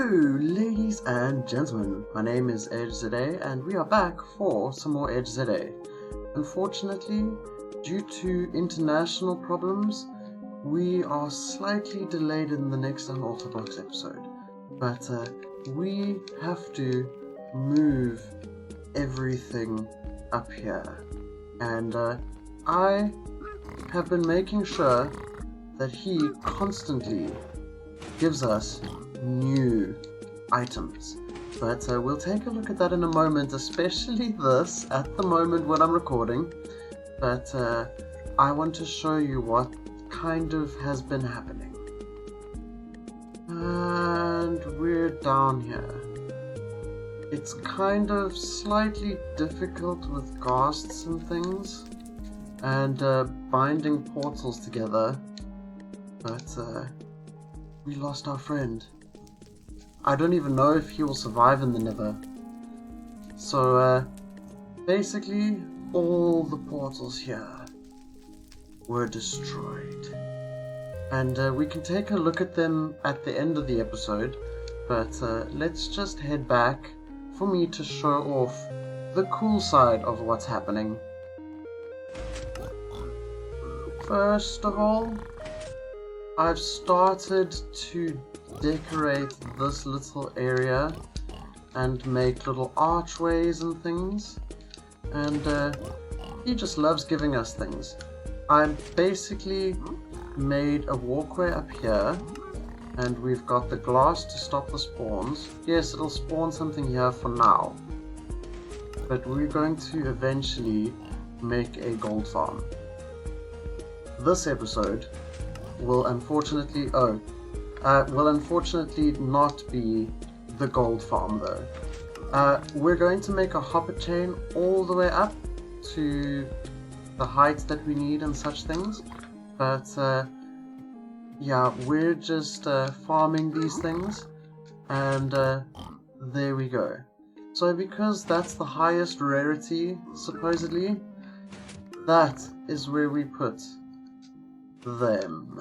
Ladies and gentlemen, my name is edg3za and we are back for some more edg3za. Unfortunately, due to international problems, we are slightly delayed in the next unorthodox episode, but we have to move everything up here, and I have been making sure that he constantly gives us new items, but we'll take a look at that in a moment, especially this at the moment when I'm recording. But I want to show you what kind of has been happening. And we're down here. It's kind of slightly difficult with ghasts and things, and binding portals together, but we lost our friend. I don't even know if he will survive in the Nether. So basically all the portals here were destroyed. And we can take a look at them at the end of the episode, but let's just head back for me to show off the cool side of what's happening. First of all, I've started to decorate this little area and make little archways and things, and he just loves giving us things. I basically made a walkway up here, and we've got the glass to stop the spawns. Yes, it'll spawn something here for now, but we're going to eventually make a gold farm. This episode will unfortunately not be the gold farm though. We're going to make a hopper chain all the way up to the height that we need and such things, but yeah, we're just farming these things, and there we go. So because that's the highest rarity supposedly, that is where we put them.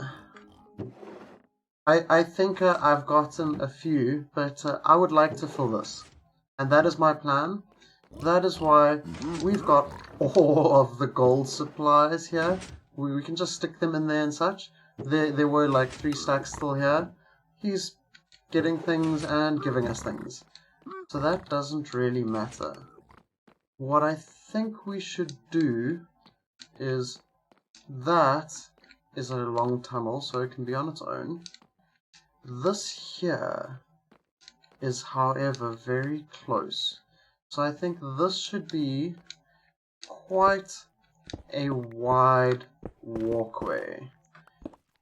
I think I've gotten a few, but I would like to fill this, and that is my plan. That is why we've got all of the gold supplies here. We can just stick them in there and such. There were like 3 stacks still here. He's getting things and giving us things, so that doesn't really matter. What I think we should do is, that is a long tunnel, so it can be on its own. This here is, however, very close, so I think this should be quite a wide walkway,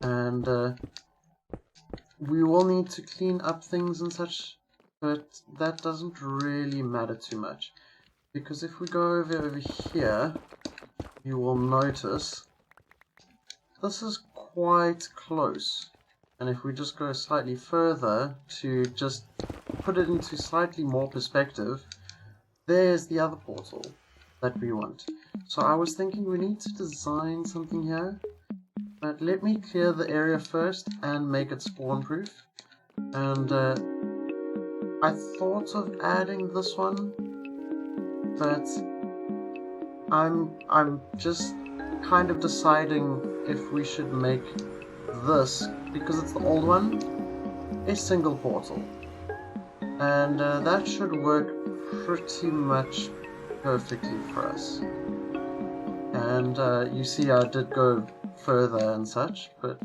and we will need to clean up things and such, but that doesn't really matter too much, because if we go over here, you will notice this is quite close. And if we just go slightly further to just put it into slightly more perspective, there's the other portal that we want. So I was thinking we need to design something here, but let me clear the area first and make it spawn proof. And I thought of adding this one, but I'm just kind of deciding if we should make this, because it's the old one, a single portal, and that should work pretty much perfectly for us. And you see I did go further and such, but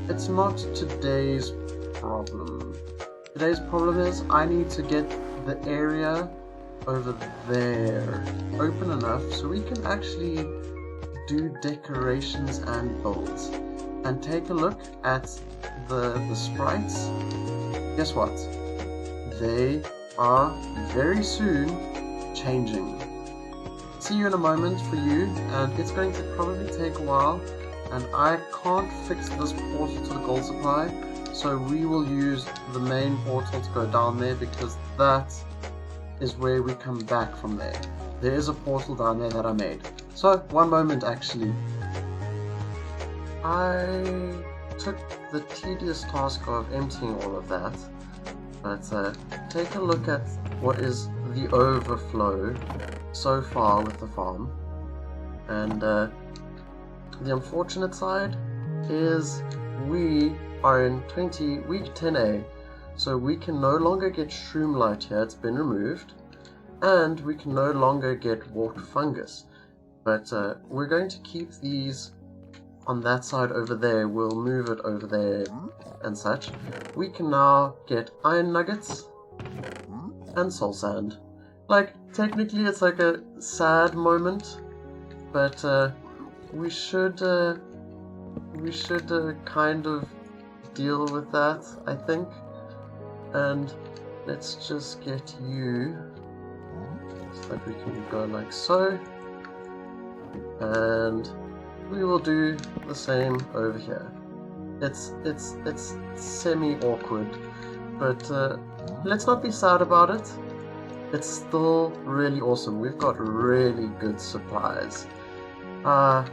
it's not today's problem. Today's problem is I need to get the area over there open enough so we can actually do decorations and builds. And take a look at the sprites. Guess what? They are very soon changing. See you in a moment for you, and it's going to probably take a while, and I can't fix this portal to the gold supply, so we will use the main portal to go down there, because that is where we come back from there. There is a portal down there that I made. So, one moment actually. I took the tedious task of emptying all of that, But take a look at what is the overflow so far with the farm. And the unfortunate side is we are in week 10A, so we can no longer get shroomlight here, it's been removed, and we can no longer get warped fungus. But we're going to keep these on that side over there, we'll move it over there and such. We can now get iron nuggets and soul sand. Like, technically it's like a sad moment, but we should kind of deal with that, I think. And let's just get you so that we can go like so, and we will do the same over here. It's semi-awkward, but let's not be sad about it. It's still really awesome. We've got really good supplies. I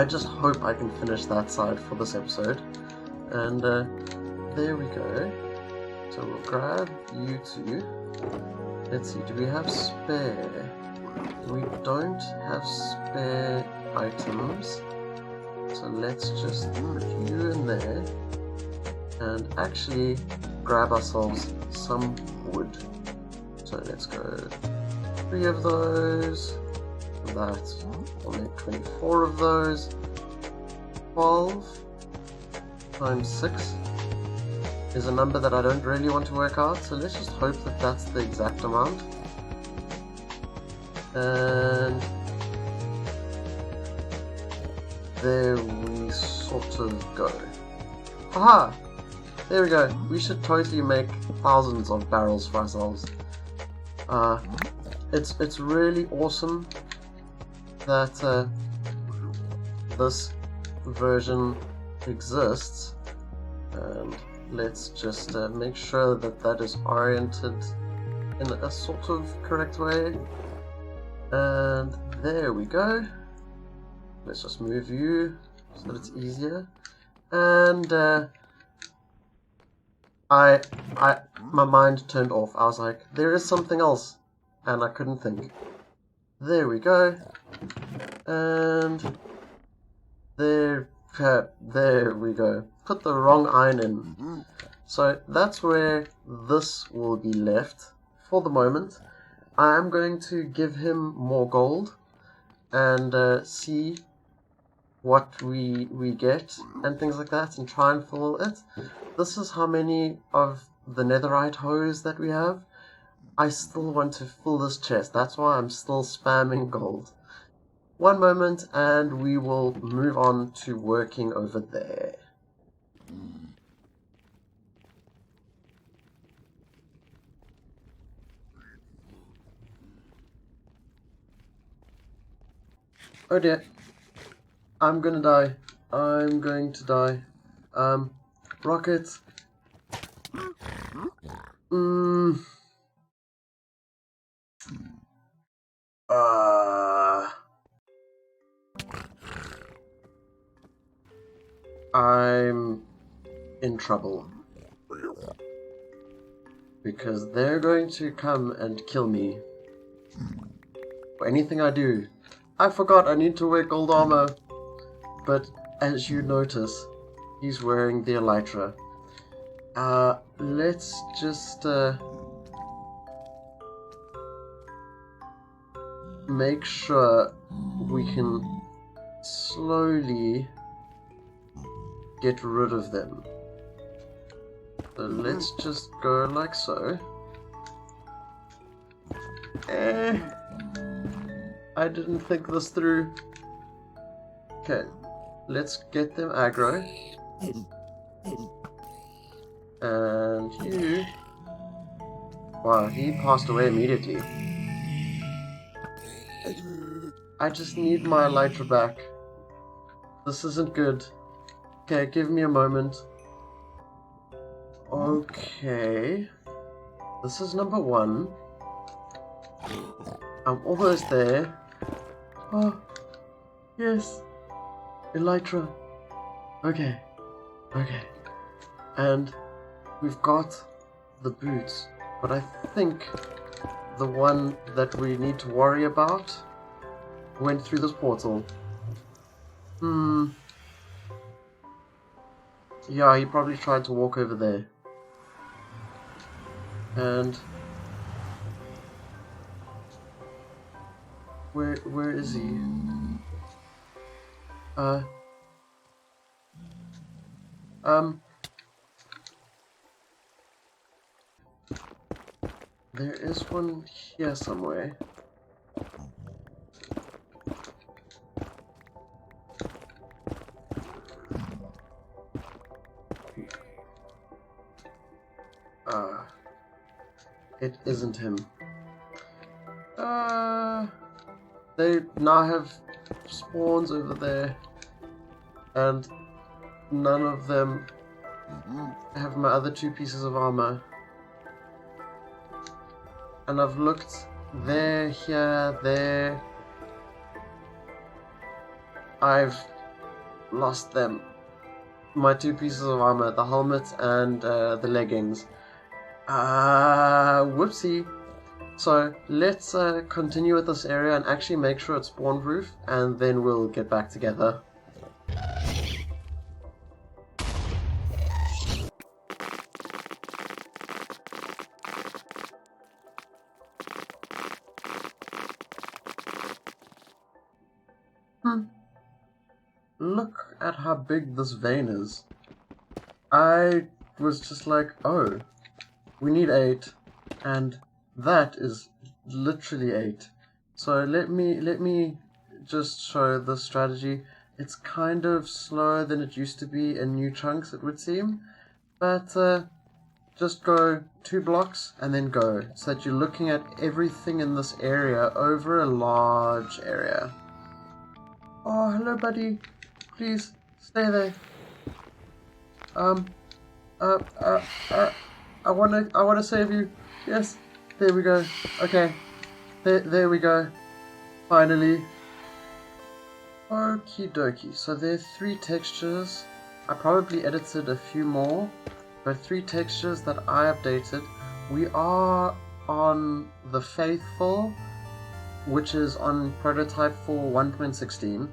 just hope I can finish that side for this episode. And there we go. So we'll grab you two. Let's see, do we have spare? We don't have spare items. So let's just put you in there and actually grab ourselves some wood. So let's go 3 of those. That will make 24 of those. 12 times 6 is a number that I don't really want to work out, so let's just hope that that's the exact amount. And there we sort of go. Haha! There we go. We should totally make thousands of barrels for ourselves. It's really awesome that this version exists, and let's just make sure that that is oriented in a sort of correct way. And there we go. Let's just move you so that it's easier. And my mind turned off. I was like, there is something else, and I couldn't think. There we go. And there we go. Put the wrong iron in. So that's where this will be left for the moment. I am going to give him more gold and see what we get and things like that, and try and fill it. This is how many of the netherite hose that we have. I still want to fill this chest. That's why I'm still spamming gold. One moment and we will move on to working over there. Oh dear. I'm gonna die. I'm going to die. Rockets. I'm in trouble. Because they're going to come and kill me for anything I do. I forgot I need to wear gold armor. But as you notice, he's wearing the elytra. Let's just make sure we can slowly get rid of them. So let's just go like so. I didn't think this through. Okay, let's get them aggro. And you... Wow, he passed away immediately. I just need my elytra back. This isn't good. Okay, give me a moment. Okay. This is number 1. I'm almost there. Oh, yes. Elytra. Okay. And we've got the boots, but I think the one that we need to worry about went through this portal. Yeah, he probably tried to walk over there. And where is he? There is one here somewhere. It isn't him. They now have spawns over there, and none of them have my other 2 pieces of armor. And I've looked there, here, there. I've lost them. My 2 pieces of armor, the helmet and the leggings. Whoopsie. So let's continue with this area and actually make sure it's spawn proof, and then we'll get back together. Look at how big this vein is. I was just like, oh, we need 8, and that is literally 8. So let me just show the strategy. It's kind of slower than it used to be in new chunks, it would seem, but just go 2 blocks and then go, so that you're looking at everything in this area over a large area. Oh, hello, buddy. Please stay there. I wanna save you. Yes. There we go. Okay. There we go. Finally. Okie dokie. So there are 3 textures. I probably edited a few more, but 3 textures that I updated. We are on the Faithful, which is on prototype for 1.16,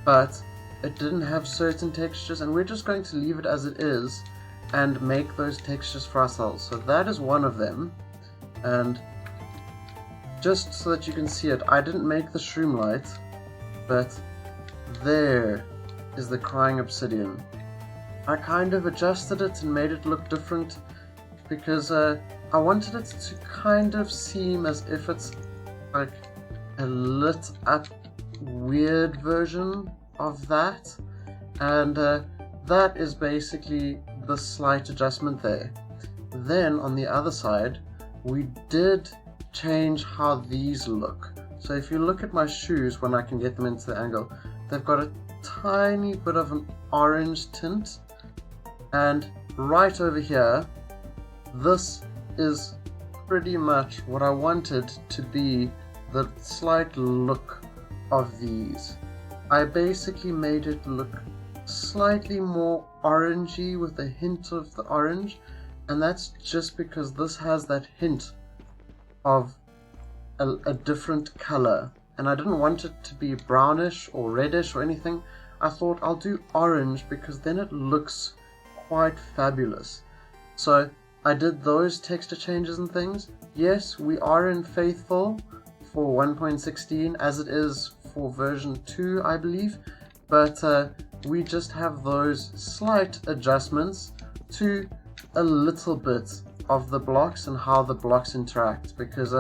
but it didn't have certain textures, and we're just going to leave it as it is and make those textures for ourselves. So that is one of them, and just so that you can see it, I didn't make the shroom light, but there is the crying obsidian. I kind of adjusted it and made it look different because I wanted it to kind of seem as if it's like a lit up weird version of that, and that is basically the slight adjustment there. Then on the other side, we did change how these look. So if you look at my shoes, when I can get them into the angle, they've got a tiny bit of an orange tint, and right over here, this is pretty much what I wanted to be the slight look of these. I basically made it look slightly more orangey with a hint of the orange, and that's just because this has that hint of a different color, and I didn't want it to be brownish or reddish or anything. I thought I'll do orange because then it looks quite fabulous. So I did those texture changes and things. Yes, we are in Faithful for 1.16 as it is for version 2, I believe, but we just have those slight adjustments to a little bit of the blocks and how the blocks interact, because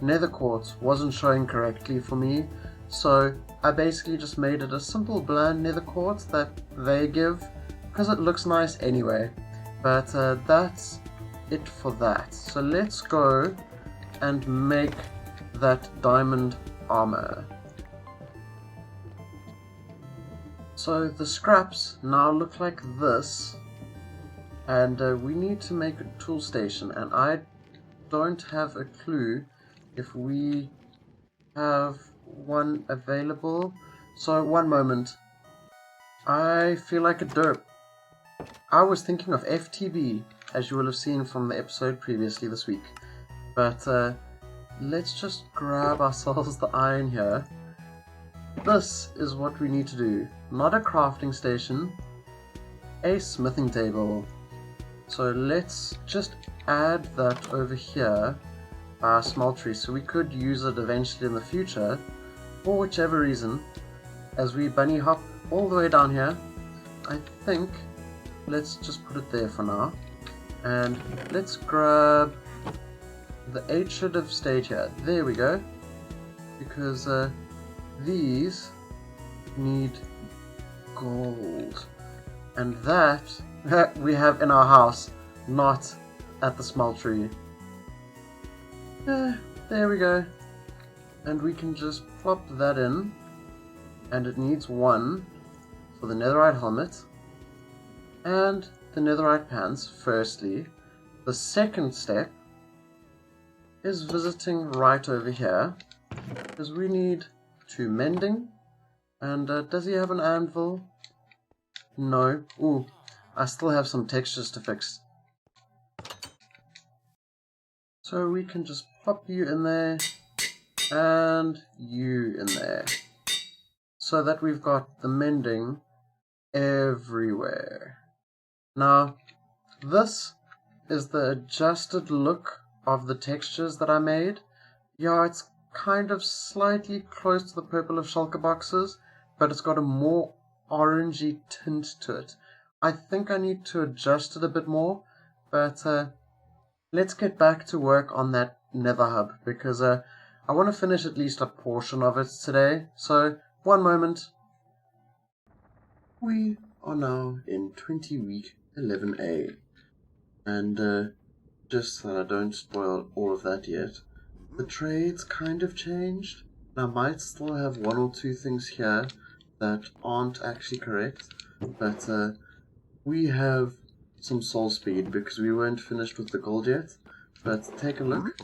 Nether Quartz wasn't showing correctly for me, so I basically just made it a simple bland Nether Quartz that they give, because it looks nice anyway. But that's it for that. So let's go and make that diamond armor. So the scraps now look like this, and we need to make a tool station, and I don't have a clue if we have one available. So one moment, I feel like a derp. I was thinking of FTB, as you will have seen from the episode previously this week. But let's just grab ourselves the iron here. This is what we need to do. Not a crafting station, a smithing table. So let's just add that over here by our smeltery, so we could use it eventually in the future, for whichever reason. As we bunny hop all the way down here, I think let's just put it there for now. And let's grab the 8 should have stayed here. There we go. Because these need gold. And that we have in our house, not at the smeltery. There we go. And we can just plop that in. And it needs 1 for the netherite helmet and the netherite pants, firstly. The second step is visiting right over here, because we need 2 mending. And does he have an anvil? No. Ooh, I still have some textures to fix. So we can just pop you in there and you in there, so that we've got the mending everywhere. Now, this is the adjusted look of the textures that I made. Yeah, it's kind of slightly close to the purple of shulker boxes, but it's got a more orangey tint to it. I think I need to adjust it a bit more, but let's get back to work on that nether hub, because I want to finish at least a portion of it today. So, one moment. We are now in 20 week 11A, and just so I don't spoil all of that yet, the trades kind of changed. I might still have 1 or 2 things here that aren't actually correct, but we have some soul speed because we weren't finished with the gold yet. But take a look,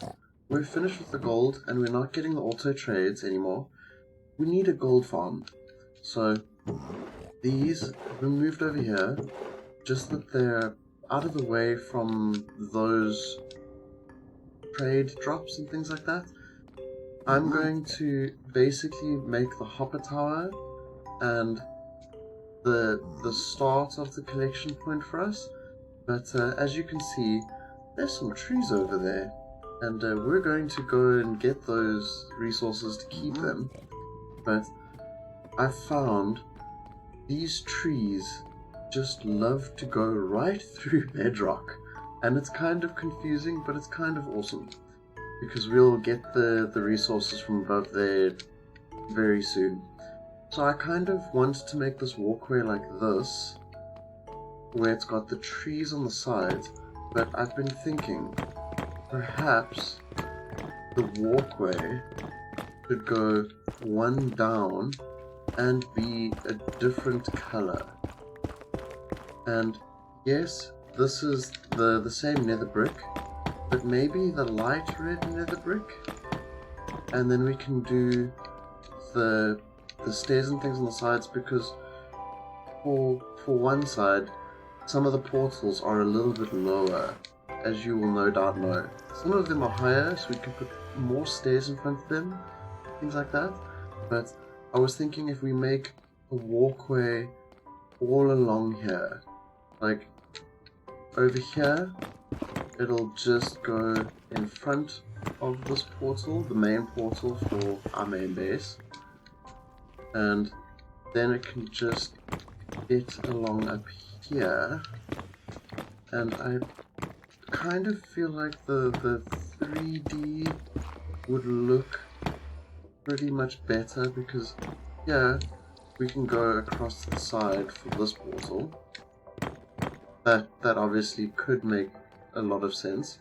we're finished with the gold and we're not getting the auto trades anymore. We need a gold farm, so these have been moved over here just that they're out of the way from those trade drops and things like that. I'm going to basically make the hopper tower and the start of the collection point for us. But as you can see, there's some trees over there, and we're going to go and get those resources to keep them. But I found these trees just love to go right through bedrock, and it's kind of confusing, but it's kind of awesome, because we'll get the resources from above there very soon. So I kind of wanted to make this walkway like this, where it's got the trees on the sides, but I've been thinking perhaps the walkway should go 1 down and be a different color. And yes, this is the same nether brick, but maybe the light red nether brick, and then we can do the stairs and things on the sides, because for one side some of the portals are a little bit lower, as you will no doubt know. Some of them are higher, so we can put more stairs in front of them, things like that. But I was thinking if we make a walkway all along here, like over here, it'll just go in front of this portal, the main portal for our main base, and then it can just get along up here. And I kind of feel like the 3D would look pretty much better, because here we can go across the side for this portal. That obviously could make a lot of sense.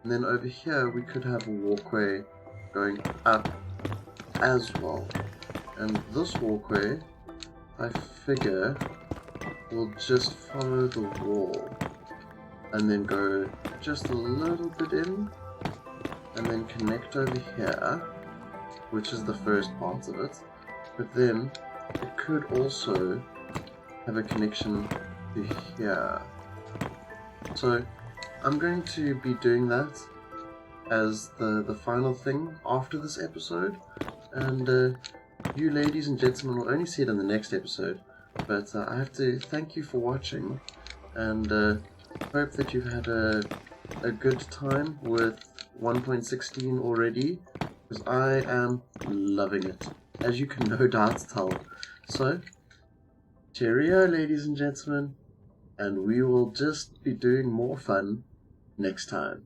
And then over here we could have a walkway going up as well. And this walkway, I figure, will just follow the wall and then go just a little bit in and then connect over here, which is the first part of it. But then it could also have a connection to here. So I'm going to be doing that as the final thing after this episode, and you ladies and gentlemen will only see it in the next episode. But I have to thank you for watching, and hope that you've had a good time with 1.16 already, because I am loving it, as you can no doubt tell. So, cheerio ladies and gentlemen, and we will just be doing more fun next time.